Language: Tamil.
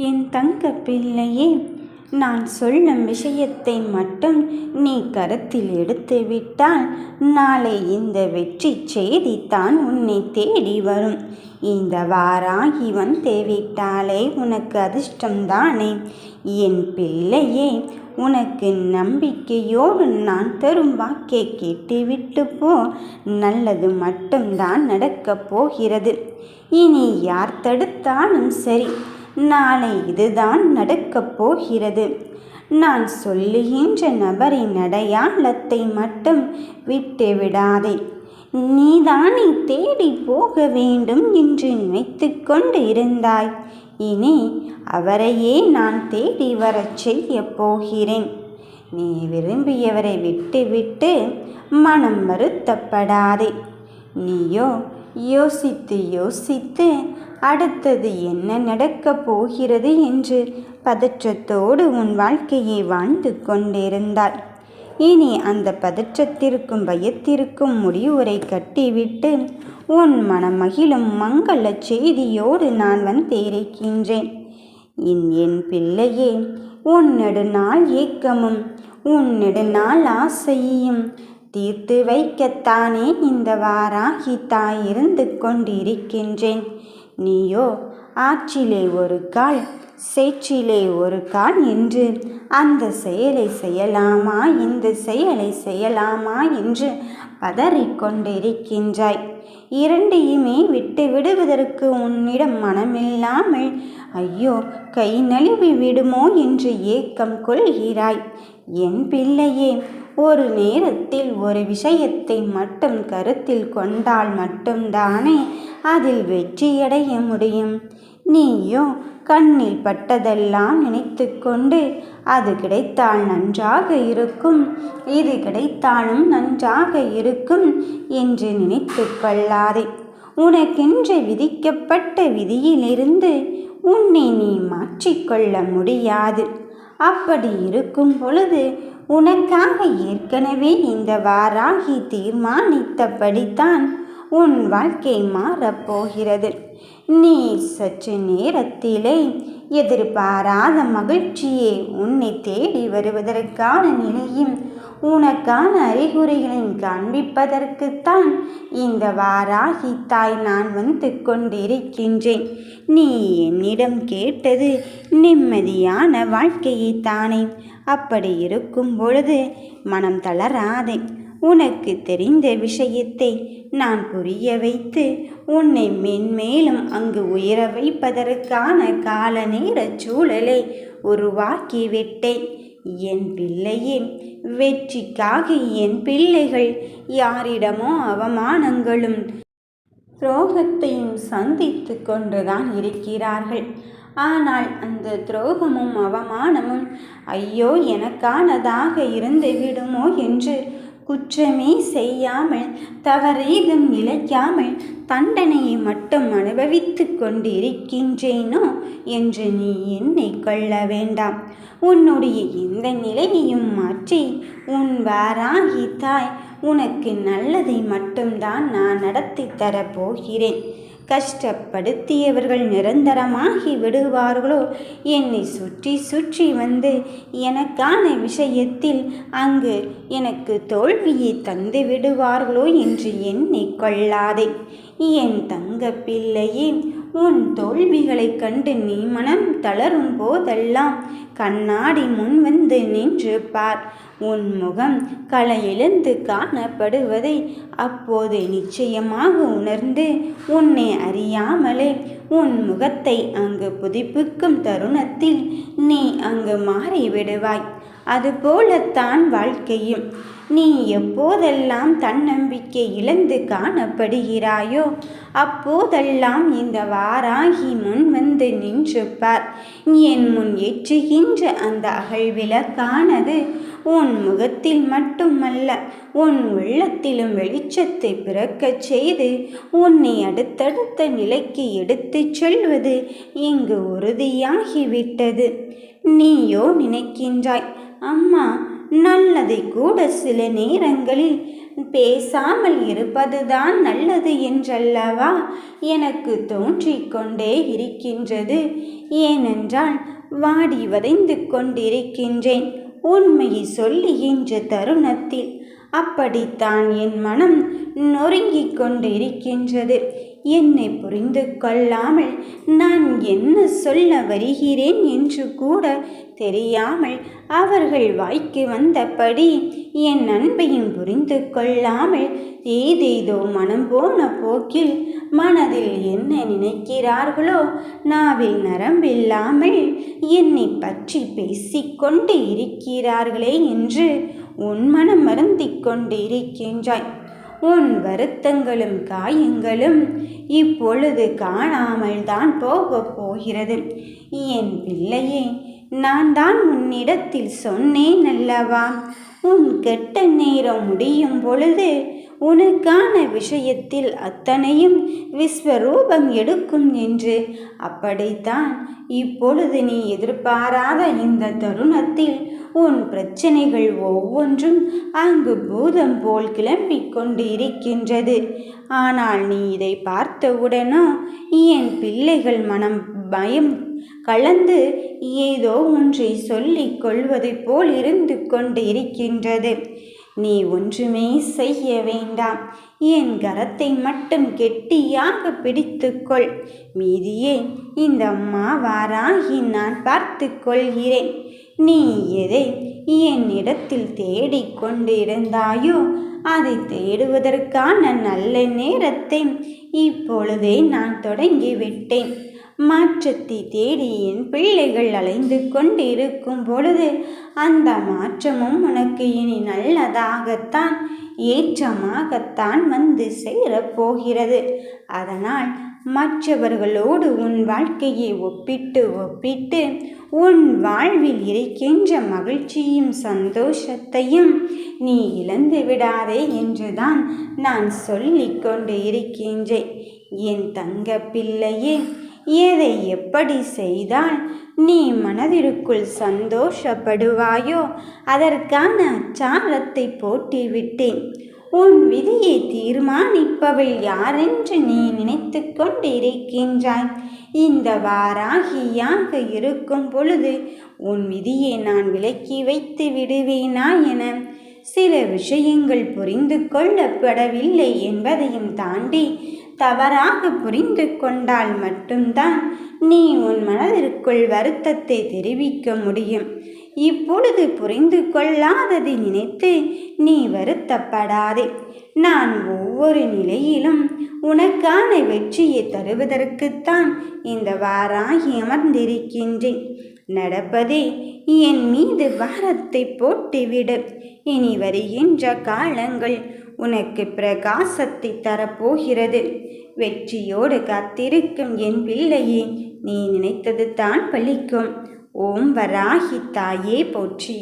என் தங்க பிள்ளையே, நான் சொல்லும் விஷயத்தை மட்டும் நீ கருத்தில் எடுத்து விட்டால் நாளை இந்த வெற்றி செய்தி தான் உன்னை தேடி வரும். இந்த வாராகி வந்துவிட்டாலே உனக்கு அதிர்ஷ்டம்தானே என் பிள்ளையே. உனக்கு நம்பிக்கையோடு நான் தரும் வாக்கை கேட்டுவிட்டு போ. நல்லது மட்டும்தான் நடக்கப் போகிறது. இனி யார் தடுத்தாலும் சரி, நாளை இதுதான் நடக்கப் போகிறது. நான் சொல்லுகின்ற நபரின் அடையாளத்தை மட்டும் விட்டு விடாதே. நீதானே தேடி போக வேண்டும் என்று நினைத்து கொண்டு இருந்தாய். இனி அவரையே நான் தேடி வரச் செய்ய போகிறேன். நீ விரும்பியவரை விட்டுவிட்டு மனம் வருத்தப்படாதே. நீயோ யோசித்து யோசித்து அடுத்தது என்ன நடக்கப் போகிறது என்று பதற்றத்தோடு உன் வாழ்க்கையை வாழ்ந்து கொண்டிருந்தாய். இனி அந்த பதற்றத்திற்கும் பயத்திற்கும் முடிவுரை கட்டிவிட்டு உன் மனமகிழும் மங்கள செய்தியோடு நான் வந்திருக்கின்றேன். என் பிள்ளையே, உன் நெடுநாள் ஏக்கமும் உன் நெடுநாள் ஆசையையும் தீர்த்து வைக்கத்தானே இந்த வாராகி தாய் இருந்து கொண்டிருக்கின்றேன். நீயோ ஆற்றிலே ஒரு கால் சேற்றிலே ஒரு கால் என்று அந்த செயலை செய்யலாமா இந்த செயலை செய்யலாமா என்று பதறிக்கொண்டிருக்கின்றாய். இரண்டையுமே விட்டு விடுவதற்கு உன்னிடம் மனமில்லாமல் ஐயோ கை நழுவி விடுமோ என்று ஏக்கம் கொள்கிறாய். என் பிள்ளையே, ஒரு நேரத்தில் ஒரு விஷயத்தை மட்டும் கருத்தில் கொண்டால் மட்டும்தானே அதில் வெற்றியடைய முடியும். நீயோ கண்ணில் பட்டதெல்லாம் நினைத்து கொண்டு அது கிடைத்தால் நன்றாக இருக்கும், இது கிடைத்தாலும் நன்றாக இருக்கும் என்று நினைத்து கொள்ளாதே. உனக்கென்று விதிக்கப்பட்ட விதியிலிருந்து உன்னை நீ மாற்றிக்கொள்ள முடியாது. அப்படி இருக்கும் பொழுது உனக்காக ஏற்கனவே இந்த வாராகி தீர்மானித்தபடித்தான் உன் வாழ்க்கை மாறப்போகிறது. நீ சற்று நேரத்திலே எதிர்பாராத மகிழ்ச்சியே உன்னை தேடி வருவதற்கான நிலையும் உனக்கான அறிகுறிகளையும் காண்பிப்பதற்குத்தான் இந்த வாராகி தாய் நான் வந்து கொண்டிருக்கின்றேன். நீ என்னிடம் கேட்டது நிம்மதியான வாழ்க்கையை தானே. அப்படி இருக்கும் பொழுது மனம் தளராதே. உனக்கு தெரிந்த விஷயத்தை நான் புரிய வைத்து உன்னை மென்மேலும் அங்கு உயர வைப்பதற்கான கால நேர சூழலை உருவாக்கிவிட்டேன். என் பிள்ளையே, வெற்றிக்காக என் பிள்ளைகள் யாரிடமோ அவமானங்களும் துரோகத்தையும் சந்தித்து கொண்டுதான் இருக்கிறார்கள். ஆனால் அந்த துரோகமும் அவமானமும் ஐயோ எனக்கானதாக இருந்து விடுமோ என்று குற்றமே செய்யாமல் தவறேதும் இழைக்காமல் தண்டனையை மட்டும் அனுபவித்து கொண்டிருக்கின்றேனோ என்று நீ எண்ணி கொள்ள வேண்டாம். உன்னுடைய இந்த நிலையையும் மாற்றி உன் வாராகி தாய் உனக்கு நல்லதை மட்டும்தான் நான் நடத்தி தரப்போகிறேன். கஷ்டப்படுத்தியவர்கள் நிரந்தரமாகி விடுவார்களோ, என்னை சுற்றி சுற்றி வந்து எனக்கான விஷயத்தில் அங்கு எனக்கு தோல்வியை தந்து விடுவார்களோ என்று எண்ணிக்கொள்ளாதே. என் தங்க பிள்ளையே, உன் தோல்விகளை கண்டு நீ மனம் தளரும் போதெல்லாம் கண்ணாடி முன் வந்து நின்று பார். உன் முகம் களையிழந்து காணப்படுவதை அப்போது நிச்சயமாக உணர்ந்து உன்னை அறியாமலே உன் முகத்தை அங்கு புதுப்பிக்கும் தருணத்தில் நீ அங்கு மாறிவிடுவாய். அதுபோலத்தான் வாழ்க்கையும். நீ எப்போதெல்லாம் தன்னம்பிக்கை இழந்து காணப்படுகிறாயோ அப்போதெல்லாம் இந்த வாராகி முன் வந்து நின்று பார். என் முன் ஏற்றுகின்ற அந்த அகழ்விளக்கானது உன் முகத்தில் மட்டுமல்ல உன் உள்ளத்திலும் வெளிச்சத்தை பிறக்கச் செய்து உன்னை அடுத்தடுத்த நிலைக்கு எடுத்துச் செல்வது இங்கு உறுதியாகிவிட்டது. நீயோ நினைக்கின்றாய், அம்மா நல்லதை கூட சில நேரங்களில் பேசாமல் இருப்பதுதான் நல்லது என்றல்லவா எனக்கு தோன்றிக்கொண்டே இருக்கின்றது. ஏனென்றால் வாடி வதைந்து கொண்டிருக்கின்றேன். உண்மையை சொல்லி இன்ற தருணத்தில் அப்படித்தான் என் மனம் நொறுங்கிக் கொண்டிருக்கின்றது. என்னை புரிந்து கொள்ளாமல் நான் என்ன சொல்ல வருகிறேன் என்று கூட தெரியாமல் அவர்கள் வாய்க்கு வந்தபடி என் அன்பையும் புரிந்து கொள்ளாமல் ஏதேதோ மனம் போன போக்கில் மனதில் என்ன நினைக்கிறார்களோ நாவில் நரம்பில்லாமல் என்னை பற்றி பேசிக்கொண்டு இருக்கிறார்களே என்று உன் மனம் வருந்திக் கொண்டு இருக்கின்றாய். உன் வருத்தங்களும் காயங்களும் இப்பொழுது காணாமல் தான் போகப் போகிறது. என் பிள்ளையே, நான் தான் உன்னிடத்தில் சொன்னேன் அல்லவா, உன் கெட்ட நேரம் முடியும் பொழுது உனக்கான விஷயத்தில் அத்தனையும் விஸ்வரூபம் எடுக்கும் என்று. அப்படித்தான் இப்பொழுது நீ எதிர்பாராத இந்த தருணத்தில் உன் பிரச்சனைகள் ஒவ்வொன்றும் அங்கு பூதம் போல் கிளம்பிக் கொண்டு இருக்கின்றது. ஆனால் நீ இதை பார்த்தவுடனோ என் பிள்ளைகள் மனம் பயம் கலந்து ஏதோ ஒன்றை சொல்லிக் கொள்வது போல் இருந்து கொண்டு இருக்கின்றது. நீ ஒன்றுமே செய்ய வேண்டாம். என் கரத்தை மட்டும் கெட்டியாக பிடித்துக்கொள். மீதியே இந்த அம்மா வாராகி நான் பார்த்து கொள்கிறேன். நீ எதை என்னிடத்தில் தேடிக்கொண்டு இருந்தாயோ அதை தேடுவதற்கான நல்ல நேரத்தை இப்பொழுதே நான் தொடங்கிவிட்டேன். மாற்றத்தை தேடி என் பிள்ளைகள் அலைந்து கொண்டு இருக்கும் பொழுது அந்த மாற்றமும் உனக்கு இனி நல்லதாகத்தான் ஏற்றமாகத்தான் வந்து சேரப்போகிறது. அதனால் மற்றவர்களோடு உன் வாழ்க்கையை ஒப்பிட்டு உன் வாழ்வில் இருக்கின்ற மகிழ்ச்சியும் சந்தோஷத்தையும் நீ இழந்து விடாதே என்றுதான் நான் சொல்லிக் கொண்டு இருக்கின்றேன். என் தங்க பிள்ளையே, எதை எப்படி செய்தால் நீ மனதிற்குள் சந்தோஷப்படுவாயோ அதற்கான அச்சாரத்தை போட்டிவிட்டேன். உன் விதியை தீர்மானிப்பவள் யாரென்று நீ நினைத்து கொண்டிருக்கின்றாய். இந்த வாராகியாக இருக்கும் பொழுது உன் விதியை நான் விலக்கி வைத்து விடுவேனா என சில விஷயங்கள் புரிந்து கொள்ளப்படவில்லை என்பதையும் தாண்டி தவறாக புரிந்து கொண்டால் மட்டும்தான் நீ உன் மனதிற்குள் வருத்தத்தை தெரிவிக்க முடியும். இப்பொழுது புரிந்து கொள்ளாததை நினைத்து நீ வருத்தப்படாதே. நான் ஒவ்வொரு நிலையிலும் உனக்கான வெற்றியை தருவதற்குத்தான் இந்த வாராகி அமர்ந்திருக்கின்றேன். நடப்பதே என் மீது பாரத்தை போட்டுவிடு. இனி வருகின்ற காலங்கள் உனக்கு பிரகாசத்தை தரப்போகிறது. வெற்றியோடு காத்திருக்கும் என் பிள்ளையே, நீ நினைத்தது தான் பலிக்கும். ஓம் வராகி தாயே போற்றி.